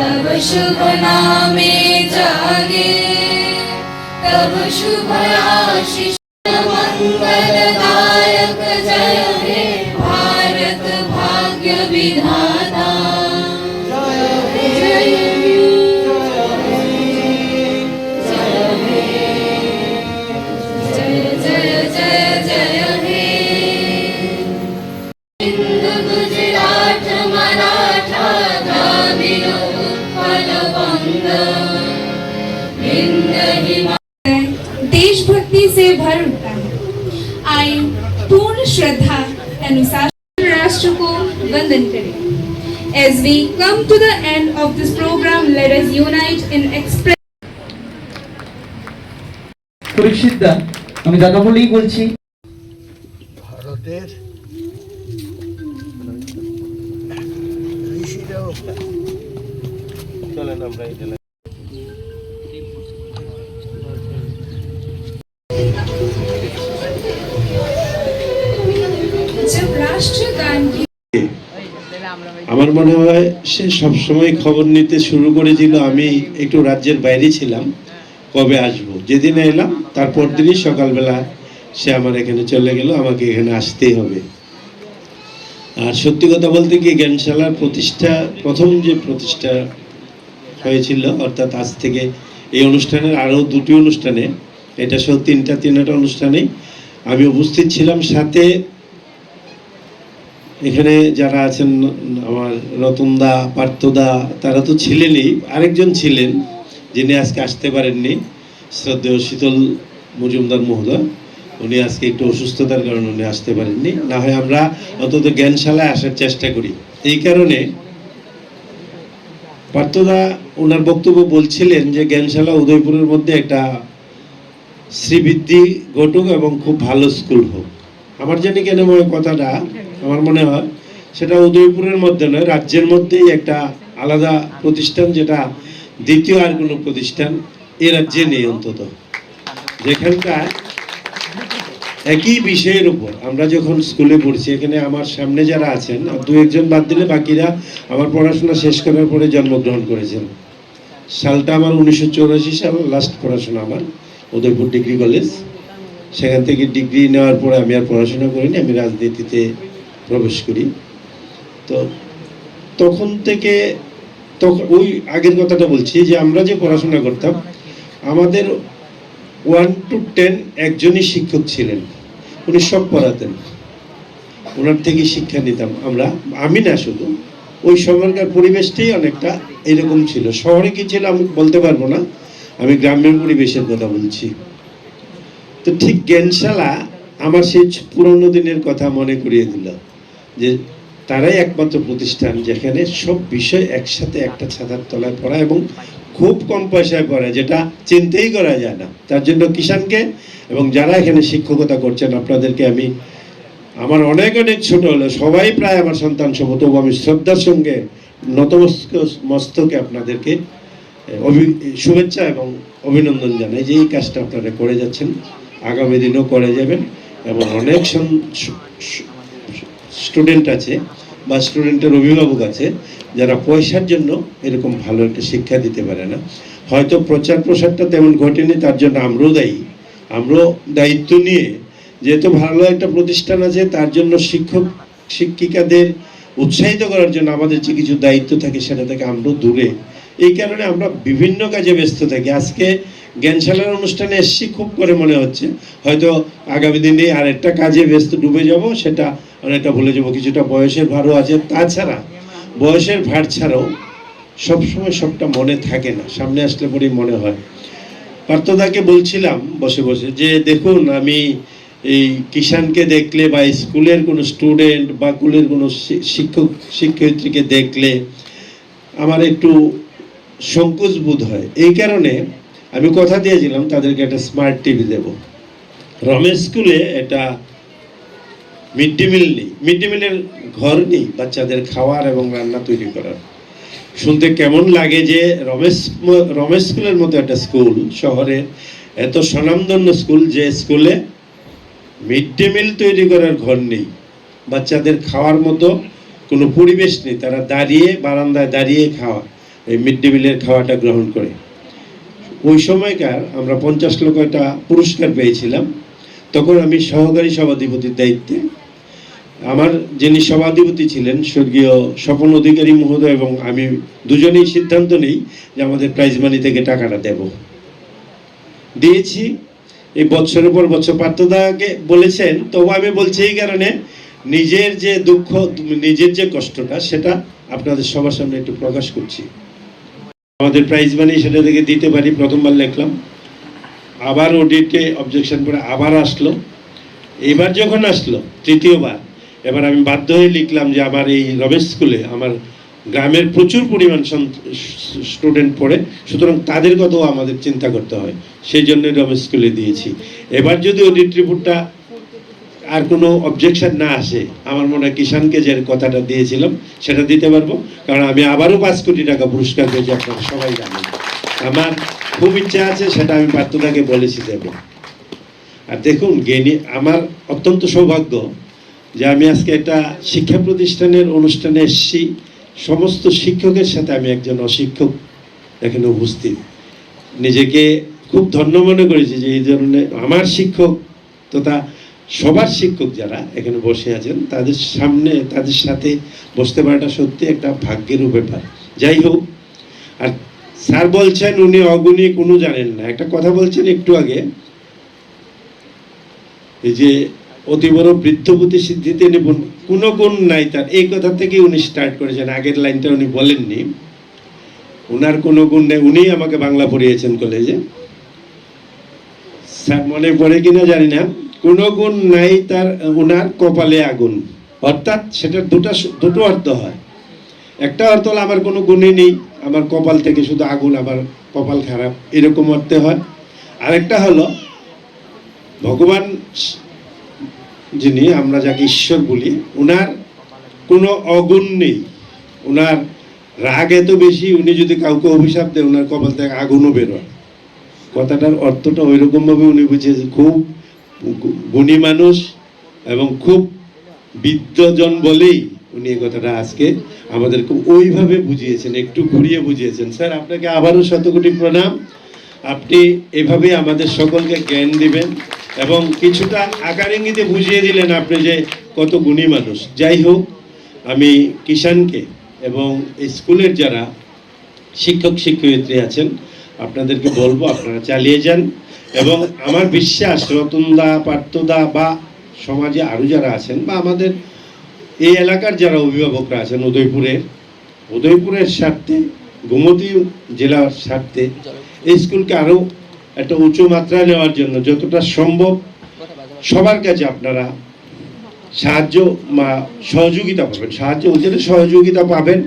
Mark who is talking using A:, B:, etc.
A: तब शुभ नामे जागे, तब शुभ आशीष मंगलदायक जय हे भारत भाग्य विधाता। जय हे जय जय जय जय हे। हिंद गुजरात मराठा द्राविड़ उत्कल बंग, विंध्य हिमालय
B: देशभक्ति से भर उठता है। आइए पूर्ण श्रद्धा अनुसार राष्ट्र को वंदन करें। As we come to the end of this program, let us unite in express.
C: পরীক্ষিতদা, আমি দাদা বলেই বলছি।
D: ভারতের ঋষিরাও চলেন আমরা এই
B: जब राष्ट्रगान की
D: আমার মনে হয় সে সবসময় খবর নিতে শুরু করেছিল। আমি একটু রাজ্যের বাইরে ছিলাম, কবে আসব। যেদিন এলাম তারপর দিনই সকালবেলা সে আমার এখানে চলে গেল, আমাকে এখানে আসতেই হবে। আর সত্যি কথা বলতে কি, জ্ঞানশালার প্রতিষ্ঠা, প্রথম যে প্রতিষ্ঠা হয়েছিল, অর্থাৎ আজ থেকে এই অনুষ্ঠানের আরও দুটি অনুষ্ঠানে, এটা সহ তিনটা অনুষ্ঠানেই আমি উপস্থিত ছিলাম। সাথে এখানে যারা আছেন, আমার রতনদা, পার্থদা, তারা তো ছিলেনই। আরেকজন ছিলেন যিনি আজকে আসতে পারেননি, শ্রদ্ধেয় শীতল মজুমদার মহোদয়। উনি আজকে একটু অসুস্থতার কারণে উনি আসতে পারেননি। না হয় আমরা অন্তত জ্ঞানশালায় আসার চেষ্টা করি। এই কারণে পার্থদা ওনার বক্তব্য বলছিলেন যে জ্ঞানশালা উদয়পুরের মধ্যে একটা শ্রীবৃদ্ধি ঘটুক এবং খুব ভালো স্কুল হোক। আমার জানি কেন কথাটা, আমার মনে হয় সেটা উদয়পুরের মধ্যে নয়, রাজ্যের মধ্যেই একটা আলাদা প্রতিষ্ঠান, যেটা দ্বিতীয় আর কোনো প্রতিষ্ঠান এ রাজ্যে নেই। অন্তত যেখানটায় একই বিষয়ের উপর আমরা যখন স্কুলে পড়ছি, এখানে আমার সামনে যারা আছেন, দু একজন বাদ দিলে বাকিরা আমার পড়াশোনা শেষ করার পরে জন্মগ্রহণ করেছেন। সালটা আমার 1984 সাল লাস্ট পড়াশোনা আমার, উদয়পুর ডিগ্রি কলেজ। সেখান থেকে ডিগ্রি নেওয়ার পরে আমি আর পড়াশোনা করিনি, আমি রাজনীতিতে প্রবেশ করি। তো তখন থেকে ওই আগের কথাটা বলছি যে আমরা যে পড়াশোনা করতাম, আমাদের 1 to 10 একজনই শিক্ষক ছিলেন, উনি সব পড়াতেন, ওনার থেকে শিক্ষা নিতাম আমরা। আমি না শুধু, ওই সময়কার পরিবেশটাই অনেকটা এরকম ছিল। শহরে কি ছিল আমি বলতে পারবো না, আমি গ্রামের পরিবেশের কথা বলছি। তো ঠিক জ্ঞানশালা আমার সেই পুরনো দিনের কথা মনে করিয়ে দিল যে তারাই একমাত্র প্রতিষ্ঠান যেখানে সব বিষয় একসাথে একটা ছাতার তলায় পড়া, এবং খুব কম পয়সায় পড়ে, যেটা চিন্তাই করা যায় না। তার জন্য কিষানকে এবং যারা এখানে শিক্ষকতা করছেন আপনাদেরকে আমি, আমার অনেক অনেক ছোট হলো সবাই প্রায় আমার সন্তান সম, তবু আমি শ্রদ্ধার সঙ্গে নতমস্তকে আপনাদেরকে শুভেচ্ছা এবং অভিনন্দন জানাই যে এই কাজটা আপনারা করে যাচ্ছেন, আগামী দিনেও করে যাবেন। এবং অনেক স্টুডেন্ট আছে বা স্টুডেন্টের অভিভাবক আছে যারা পয়সার জন্য এরকম ভালো একটা শিক্ষা দিতে পারে না। হয়তো প্রচার প্রসারটা তেমন ঘটেনি, তার জন্য আমরাও দায়ী। আমরাও দায়িত্ব নিয়ে, যেহেতু ভালো একটা প্রতিষ্ঠান আছে, তার জন্য শিক্ষক শিক্ষিকাদের উৎসাহিত করার জন্য আমাদের যে কিছু দায়িত্ব থাকে সেটা থেকে আমরাও দূরে। এই কারণে আমরা বিভিন্ন কাজে ব্যস্ত থাকি। আজকে জ্ঞানশালার অনুষ্ঠানে এসছি খুব করে মনে হচ্ছে, হয়তো আগামী দিনে আর একটা কাজে ব্যস্ত ডুবে যাব, সেটা অনেকটা ভুলে যাব। কিছুটা বয়সের ভারও আছে, তাছাড়া বয়সের ভার ছাড়াও সবসময় সবটা মনে থাকে না, সামনে আসলে পরেই মনে হয়। পার্থদাকে বলছিলাম বসে বসে যে দেখুন, আমি এই কিষানকে দেখলে বা স্কুলের কোনো স্টুডেন্ট বা স্কুলের কোনো শিক্ষক শিক্ষয়িত্রীকে দেখলে আমার একটু সংকোচ বোধ হয়। এই কারণে আমি কথা দিয়েছিলাম তাদেরকে একটা স্মার্ট টিভি দেব। রমেশ স্কুলে এটা মিড ডে মিল নেই, মিড ডে মিলের ঘর নেই বাচ্চাদের খাওয়ার এবং রান্না তৈরি করার। শুনতে কেমন লাগে যে রমেশ স্কুলের মতো একটা স্কুল, শহরে এত স্বনামধন্য স্কুল, যে স্কুলে মিড ডে মিল তৈরি করার ঘর নেই, বাচ্চাদের খাওয়ার মতো কোনো পরিবেশ নেই, তারা দাঁড়িয়ে বারান্দায় দাঁড়িয়ে খাওয়া। এই মিড ডে মিলের খাওয়াটা গ্রহণ করে। ওই সময়কার আমরা 50 লক্ষ একটা পুরস্কার পেয়েছিলাম। তখন আমি সহকারী সভাধিপতির দায়িত্বে, আমার যিনি সভাধিপতি ছিলেন স্বর্গীয় স্বপন অধিকারী মহোদয় এবং আমি দুজনেই সিদ্ধান্ত নিই যে আমাদের প্রাইজ মানি থেকে টাকাটা দেব। দিয়েছি। এই বছরের পর বছর পার্থদাকে বলেছেন, তবু আমি বলছি এই কারণে নিজের যে দুঃখ, নিজের যে কষ্টটা, সেটা আপনাদের সবার সামনে একটু প্রকাশ করছি। আমাদের প্রাইজ মানি সেটা থেকে দিতে পারি, প্রথমবার লিখলাম, আবার অডিটে অবজেকশন করে আবার আসলো, এবার যখন আসলো তৃতীয়বার, এবার আমি বাধ্য হয়ে লিখলাম যে আমার এই রমেশ স্কুলে আমার গ্রামের প্রচুর পরিমাণ স্টুডেন্ট পড়ে, সুতরাং তাদের কথাও আমাদের চিন্তা করতে হয়, সেই জন্য রমেশ স্কুলে দিয়েছি। এবার যদি অডিট রিপোর্টটা আর কোনো অবজেকশন না আসে, আমার মনে হয় কিষানকে যে কথাটা দিয়েছিলাম সেটা দিতে পারবো, কারণ আমি আবারও 5 কোটি টাকা পুরস্কার পেয়েছি, আপনারা সবাই জানেন। আমার খুব ইচ্ছা আছে, সেটা আমি পার্থদাকে বলেছি দেব। আর দেখুন আমার অত্যন্ত সৌভাগ্য যে আমি আজকে একটা শিক্ষা প্রতিষ্ঠানের অনুষ্ঠানে এসেছি, সমস্ত শিক্ষকের সাথে আমি একজন অশিক্ষক এখানে উপস্থিত। নিজেকে খুব ধন্য মনে করেছি যে এই ধরনের আমার শিক্ষক তথা সবার শিক্ষক যারা এখানে বসে আছেন তাদের সামনে, তাদের সাথে বসতে পারাটা সত্যি একটা ভাগ্যের ব্যাপার। যাই হোক, আর স্যার বলছেন উনি অগুণী কোনো জানেন না, একটা কথা বলছেন একটু আগে, এই যে অতি বড় বৃদ্ধপতি সিদ্ধিতে নিপুণ, কোনো গুণ নাই তার, এই কথা থেকে উনি স্টার্ট করেছেন। আগের লাইনটা উনি বলেননি, উনার কোনো গুণ নেই। উনি আমাকে বাংলা পড়িয়েছেন কলেজে, স্যার মনে পড়ে কিনা জানি না, কোনো গুণ নাই তার, উনার কপালে আগুন। অর্থাৎ সেটার দুটো অর্থ হয়। একটা অর্থ হলো আমার কোনো গুণই নেই, আমার কপাল থেকে শুধু আগুন, আমার কপাল খারাপ, এরকম অর্থে হয়। আরেকটা হলো ভগবান যিনি আমরা যাকে ঈশ্বর বলি, ওনার কোনো অগুণ নেই, ওনার রাগ এত বেশি, উনি যদি কাউকে অভিশাপ দেয় ওনার কপাল থেকে আগুনও বেরোয়। কথাটার অর্থটা ওই রকমভাবে উনি বুঝিয়েছেন। খুব গুণী মানুষ এবং খুব বিদ্যজন বলেই উনি এই কথাটা আজকে আমাদেরকে ওইভাবে বুঝিয়েছেন, একটু ঘুরিয়ে বুঝিয়েছেন। স্যার আপনাকে আবারও শতকোটি প্রণাম। আপনি এভাবে আমাদের সকলকে জ্ঞান দিবেন এবং কিছুটা আকার ইঙ্গিতে বুঝিয়ে দিলেন আপনি যে কত গুণী মানুষ। যাই হোক, আমি কিষানকে এবং এই স্কুলের যারা শিক্ষক শিক্ষয়িত্রী আছেন আপনাদেরকে বলবো আপনারা চালিয়ে যান, এবং আমার বিশ্বাস রতনদা, পার্থদা বা সমাজে আরও যারা আছেন বা আমাদের এই এলাকার যারা অভিভাবকরা আছেন উদয়পুরের স্বার্থে, গোমতী জেলার স্বার্থে এই স্কুলকে আরও একটা উঁচু মাত্রায় নেওয়ার জন্য যতটা সম্ভব সবার কাছে আপনারা সাহায্য বা সহযোগিতা পাবেন, সহযোগিতা পাবেন।